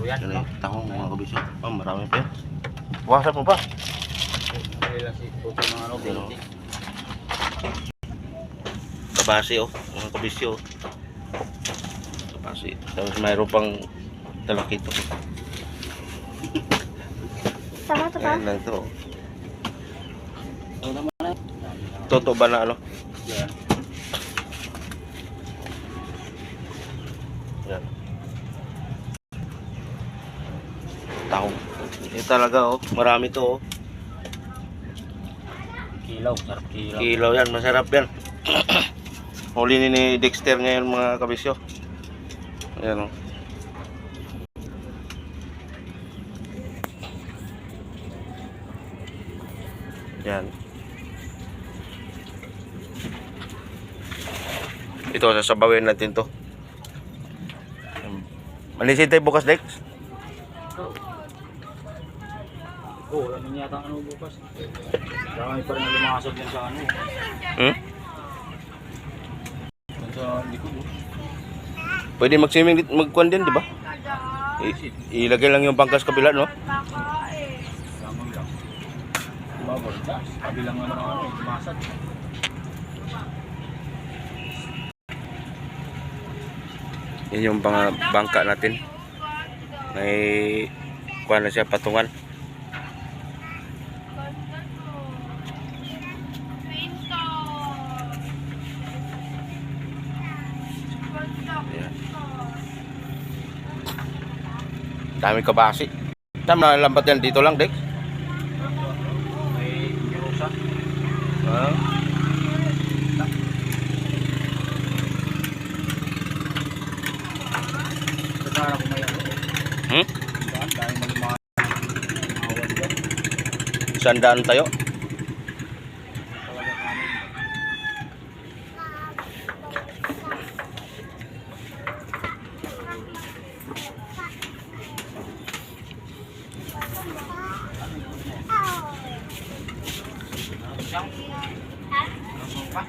yan. Yan yung tahong mga kabisyo. Oh, marami pa yan. Wasan mo pa. Kailan si puto ng ano, Ano? 20. Kabasi oh, mga kabisyo. Kabasi. Tapos mayroon pang talakito. Tama to ba? Ayan lang ito. Ito naman na. Totoo ba na ano? Yan. Yan. Tahong. Ito talaga oh, marami to oh. Kilaw, sarap kilaw. Kilaw yan, masarap yan. Huli ni Dexter ngayon mga kabisyo. Ayan oh. Yan. Ito, sasabawin natin to. Malisin tayo bukas, Dex. Oo, ano yata ano bukas. Marami pa rin na lumakasog yan sa ano. Hmm? Yan sa likod. Pwede mag-swimming, mag-kwan din, di ba? Ilagay lang yung bangkas kabila, no? Lamang lang. Babor, kabilang ano ano, lumasag. Yan yung bangka natin. May kuha na siya, patungan. Ayan. Dami kabasi. Tama na lambat yan dito lang, Dex. May Rosa. Ah. Kasara ko may ano. Hmm? Dahil may mga awan dyan. Sandaan tayo. Talaga namin. Siyang? Ano pa?